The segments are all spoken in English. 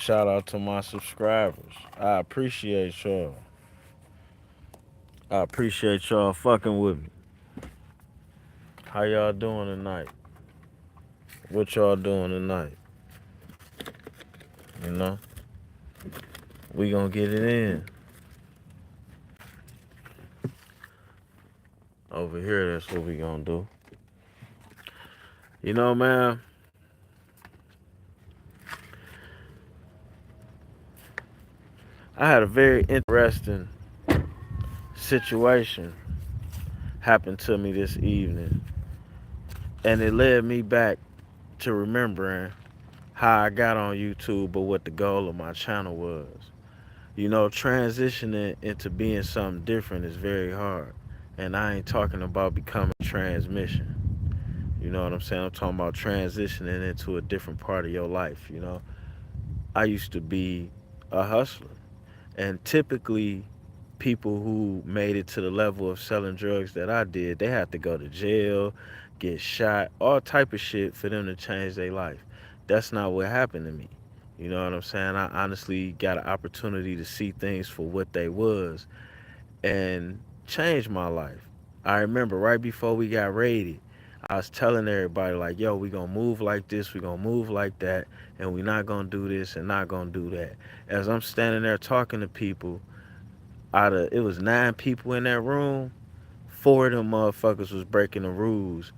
Shout out to my subscribers. I appreciate y'all. I appreciate y'all fucking with me. How y'all doing tonight? What y'all doing tonight? You know, we gonna get it in over here. That's what we gonna do. You know, man. I had a very interesting situation happen to me this evening, and it led me back to remembering how I got on YouTube, but what the goal of my channel was. You know, transitioning into being something different is very hard. And I ain't talking about becoming transmission. You know what I'm saying? I'm talking about transitioning into a different part of your life. You know, I used to be a hustler. And typically, people who made it to the level of selling drugs that I did, they had to go to jail, get shot, all type of shit for them to change their life. That's not what happened to me. You know what I'm saying? I honestly got an opportunity to see things for what they was and change my life. I remember right before we got raided, I was telling everybody like, yo, we gonna move like this, we gonna move like that, and we not gonna do this and not gonna do that. As I'm standing there talking to people, out of it was 9 people in that room, 4 of them motherfuckers was breaking the rules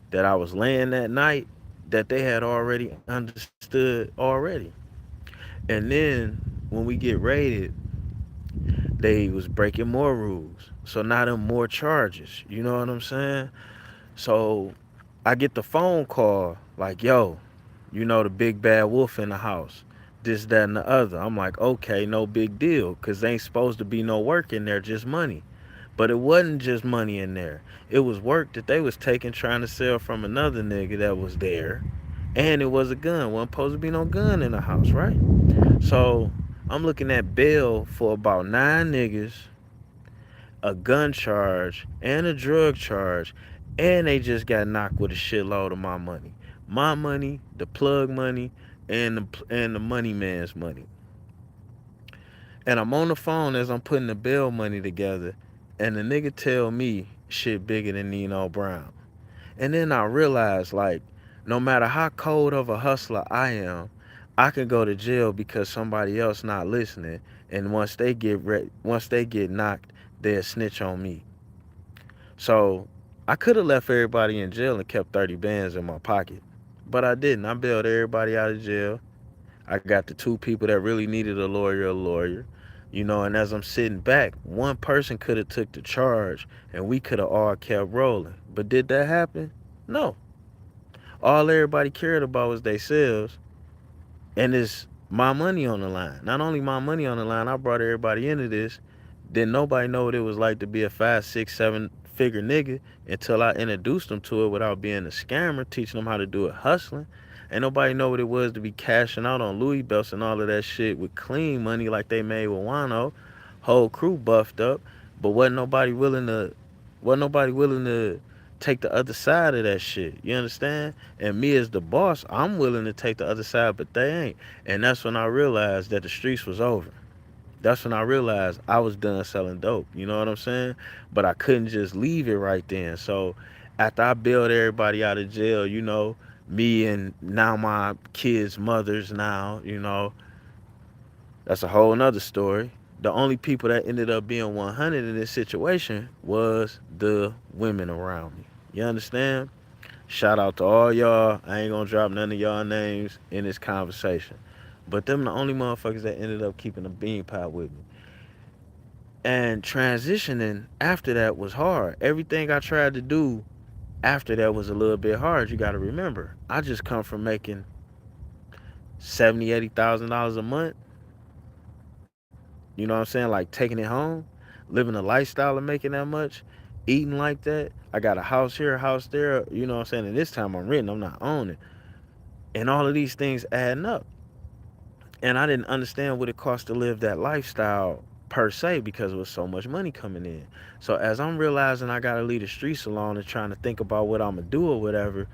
that I was laying that night that they had already understood already. And then when we get raided, they was breaking more rules. So now them more charges. You know what I'm saying? So I get the phone call like, yo, you know the big bad wolf in the house. This, that, and the other. I'm like, okay, no big deal. Cause there ain't supposed to be no work in there, just money. But it wasn't just money in there. It was work that they was taking trying to sell from another nigga that was there. And it was a gun. Wasn't supposed to be no gun in the house, right? So I'm looking at bail for about 9 niggas, a gun charge, and a drug charge, and they just got knocked with a shitload of my money. My money, the plug money, and the money man's money. And I'm on the phone as I'm putting the bail money together, and the nigga tell me shit bigger than Nino Brown. And then I realized, like, no matter how cold of a hustler I am, I can go to jail because somebody else not listening. And once they get knocked, they'll snitch on me. So I could have left everybody in jail and kept 30 bands in my pocket, but I didn't. I bailed everybody out of jail. I got the 2 people that really needed a lawyer. You know, and as I'm sitting back, one person could have took the charge and we could have all kept rolling. But did that happen? No. All everybody cared about was themselves, and it's my money on the line. Not only my money on the line, I brought everybody into this. Didn't nobody know what it was like to be a 5, 6, 7 figure nigga until I introduced them to it without being a scammer, teaching them how to do it hustling. Ain't nobody know what it was to be cashing out on Louis belts and all of that shit with clean money like they made with Juan-O. Whole crew buffed up, but wasn't nobody willing to take the other side of that shit. You understand? And me as the boss, I'm willing to take the other side, but they ain't. And that's when I realized that the streets was over. That's when I realized I was done selling dope. You know what I'm saying? But I couldn't just leave it right then. So after I bailed everybody out of jail, you know, me and now my kids' mothers now, you know, that's a whole nother story. The only people that ended up being 100 in this situation was the women around me. You understand? Shout out to all y'all. I ain't gonna drop none of y'all names in this conversation. But them the only motherfuckers that ended up keeping a bean pot with me. And transitioning after that was hard. Everything I tried to do after that was a little bit hard. You gotta remember, I just come from making 70, $80,000 a month. You know what I'm saying? Like taking it home, living a lifestyle of making that much, eating like that. I got a house here, a house there. You know what I'm saying? And this time I'm renting, I'm not owning. And all of these things adding up. And I didn't understand what it cost to live that lifestyle per se because there was so much money coming in. So as I'm realizing I gotta leave the streets alone and trying to think about what I'm gonna do or whatever,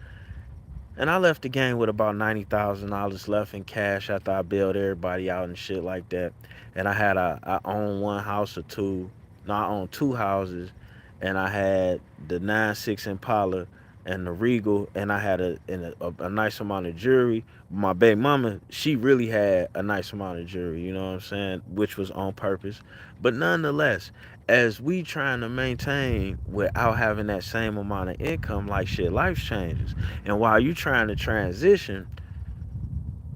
And I left the game with about $90,000 left in cash after I bailed everybody out and shit like that. And I owned one house or two. No, I owned two houses, and I had the 9.6 Impala and the Regal, and I had a nice amount of jewelry. My baby mama, she really had a nice amount of jewelry. You know what I'm saying? Which was on purpose. But nonetheless, as we trying to maintain without having that same amount of income, like shit, life changes. And while you trying to transition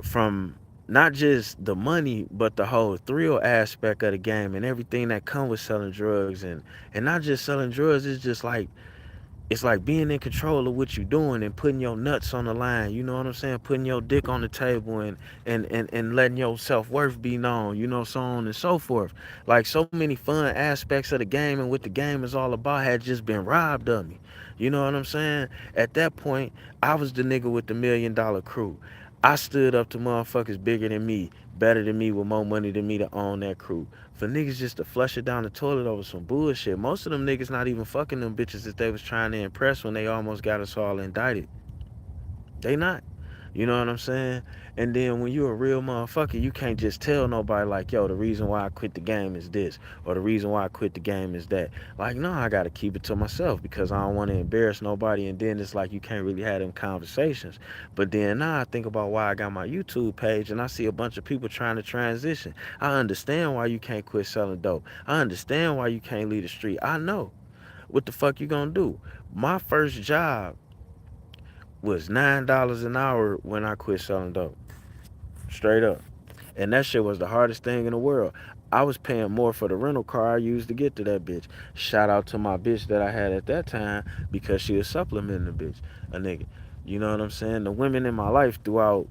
from not just the money, but the whole thrill aspect of the game and everything that come with selling drugs, and not just selling drugs, it's like being in control of what you're doing and putting your nuts on the line. You know what I'm saying? Putting your dick on the table and letting your self worth be known. You know, so on and so forth. Like so many fun aspects of the game and what the game is all about had just been robbed of me. You know what I'm saying? At that point, I was the nigga with the $1 million crew. I stood up to motherfuckers bigger than me, better than me, with more money than me to own that crew. For niggas just to flush it down the toilet over some bullshit. Most of them niggas not even fucking them bitches that they was trying to impress when they almost got us all indicted. They not. You know what I'm saying? And then when you're a real motherfucker, you can't just tell nobody like, yo, the reason why I quit the game is this, or the reason why I quit the game is that. Like, no, I gotta keep it to myself because I don't want to embarrass nobody. And then it's like you can't really have them conversations. But then now I think about why I got my YouTube page and I see a bunch of people trying to transition. I understand why you can't quit selling dope. I understand why you can't leave the street. I know. What the fuck you gonna do? My first job was $9 an hour when I quit selling dope. Straight up. And that shit was the hardest thing in the world. I was paying more for the rental car I used to get to that bitch. Shout out to my bitch that I had at that time because she was supplementing the bitch, a nigga. You know what I'm saying? The women in my life throughout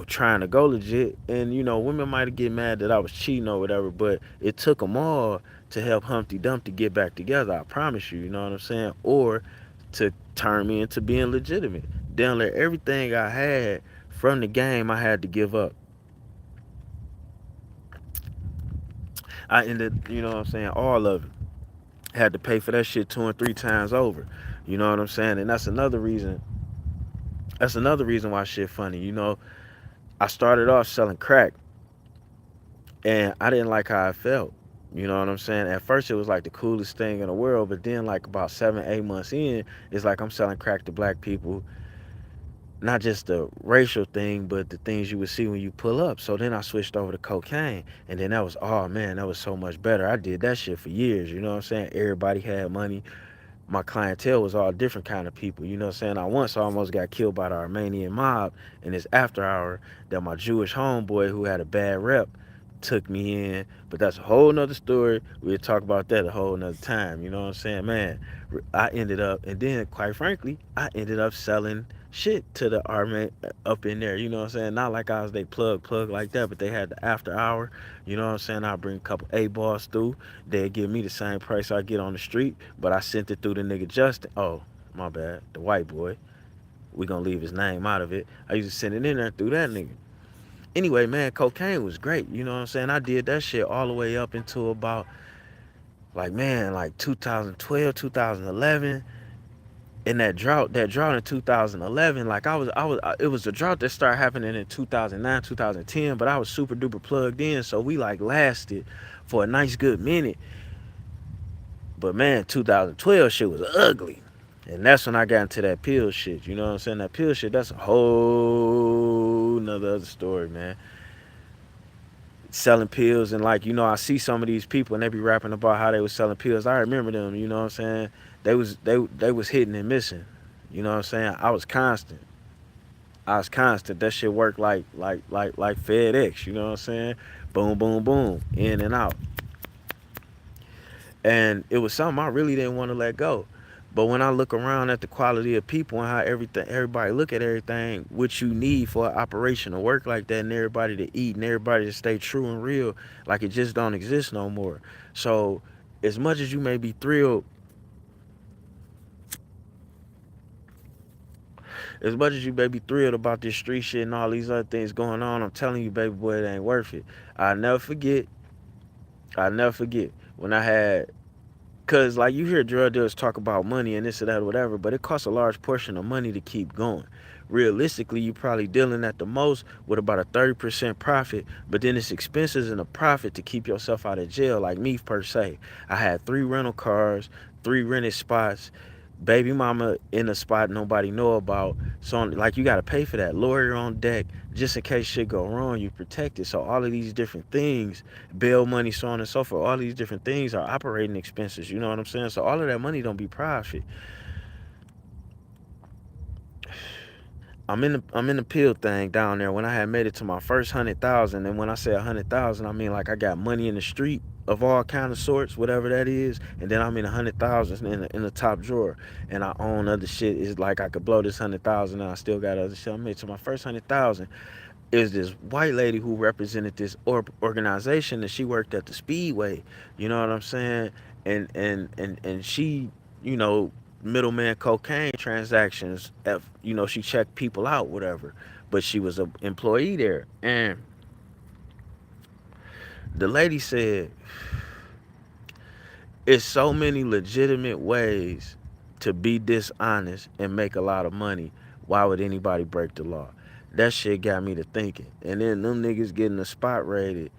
trying to go legit, and you know, women might get mad that I was cheating or whatever, but it took them all to help Humpty Dumpty get back together. I promise you. You know what I'm saying? Or to turn me into being legitimate. Down there, everything I had from the game, I had to give up. I ended, you know what I'm saying, all of it. Had to pay for that shit 2 and 3 times over. You know what I'm saying? And that's another reason. That's another reason why shit funny. You know, I started off selling crack, and I didn't like how I felt. You know what I'm saying? At first, it was like the coolest thing in the world, but then, like about 7, 8 months in, it's like I'm selling crack to black people, not just the racial thing, but the things you would see when you pull up. So then I switched over to cocaine, and then that was, oh man, that was so much better. I did that shit for years. You know what I'm saying? Everybody had money. My clientele was all different kind of people. You know what I'm saying? I once almost got killed by the Armenian mob in this after hour that my Jewish homeboy who had a bad rep took me in. But that's a whole nother story. We'll talk about that a whole nother time. You know what I'm saying? Man, I ended up, and then quite frankly, I ended up selling shit to the army up in there. You know what I'm saying? Not like I was they plug like that, but they had the after hour. You know what I'm saying? I bring a couple A balls through. They'd give me the same price I get on the street, but I sent it through the nigga Justin. Oh, my bad. The white boy. We gonna leave his name out of it. I used to send it in there through that nigga. Anyway, man, cocaine was great. You know what I'm saying? I did that shit all the way up into about, like, man, like 2012, 2011. In that drought in 2011, like it was a drought that started happening in 2009, 2010, but I was super duper plugged in, so we like lasted for a nice good minute. But man, 2012 shit was ugly. And that's when I got into that pill shit. You know what I'm saying? That pill shit, that's a whole nother other story, man. Selling pills, and like, you know, I see some of these people and they be rapping about how they was selling pills. I remember them, you know what I'm saying? They was hitting and missing. You know what I'm saying? I was constant. I was constant. That shit worked like FedEx, you know what I'm saying? Boom, boom, boom, in and out. And it was something I really didn't want to let go. But when I look around at the quality of people and how everybody look at everything, what you need for an operation to work like that, and everybody to eat and everybody to stay true and real, like it just don't exist no more. So as much as you may be thrilled, as much as you may be thrilled about this street shit and all these other things going on, I'm telling you, baby boy, it ain't worth it. I never forget. I never forget when I had. Cause like you hear drug dealers talk about money and this and that or whatever, but it costs a large portion of money to keep going, realistically you probably dealing at the most with about a 30% profit, but then it's expenses and a profit to keep yourself out of jail. Like me per se, I had 3 rental cars, 3 rented spots, baby mama in a spot nobody know about. So like you got to pay for that, lawyer on deck just in case shit go wrong, you protect it. So all of these different things, bail money, so on and so forth, all these different things are operating expenses, you know what I'm saying? So all of that money don't be profit. I'm in the pill thing down there. When I had made it to my first 100,000, and when I say 100,000, I mean like I got money in the street of all kind of sorts, whatever that is, and then I'm in 100,000 in the top drawer, and I own other shit. It's like I could blow this 100,000, and I still got other shit. I made to my first 100,000. Is this white lady who represented this organization, and she worked at the Speedway. You know what I'm saying? And she, you know, middleman cocaine transactions. She checked people out, whatever. But she was an employee there, and the lady said, "It's so many legitimate ways to be dishonest and make a lot of money. Why would anybody break the law?" That shit got me to thinking. And then them niggas getting the spot rated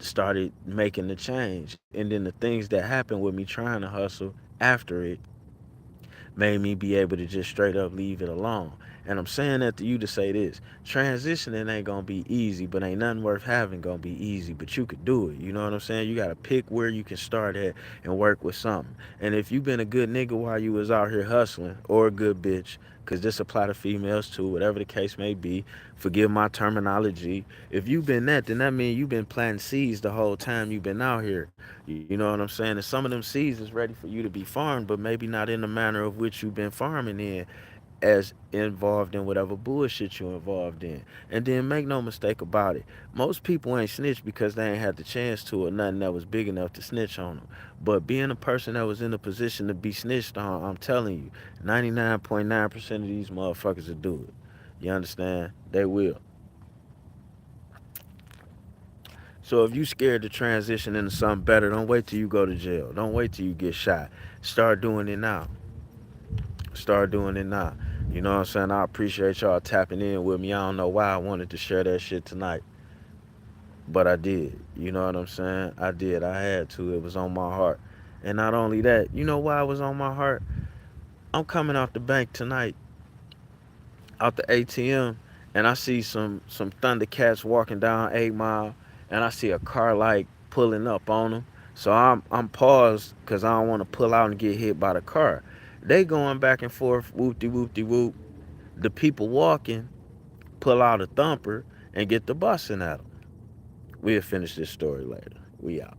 started making the change. And then the things that happened with me trying to hustle after it made me be able to just straight up leave it alone. And I'm saying that to you to say this: transitioning ain't gonna be easy, but ain't nothing worth having gonna be easy. But you could do it. You know what I'm saying? You gotta pick where you can start at and work with something. And if you been a good nigga while you was out here hustling, or a good bitch, cause this apply to females too, whatever the case may be. Forgive my terminology. If you been that, then that means you been planting seeds the whole time you been out here. You know what I'm saying? And some of them seeds is ready for you to be farmed, but maybe not in the manner of which you've been farming in, as involved in whatever bullshit you're involved in. And then make no mistake about it. Most people ain't snitch because they ain't had the chance to, or nothing that was big enough to snitch on them. But being a person that was in a position to be snitched on, I'm telling you, 99.9% of these motherfuckers will do it. You understand? They will. So if you scared to transition into something better, don't wait till you go to jail. Don't wait till you get shot. Start doing it now. Start doing it now. You know what I'm saying? I appreciate y'all tapping in with me. I don't know why I wanted to share that shit tonight, but I did. You know what I'm saying? I did. I had to. It was on my heart. And not only that, you know why it was on my heart? I'm coming out the bank tonight, out the ATM, and I see some Thundercats walking down 8 Mile, and I see a car like pulling up on them. So I'm paused because I don't want to pull out and get hit by the car. They going back and forth, whoop de whoop de whoop. The people walking pull out a thumper and get the busting at them. We'll finish this story later. We out.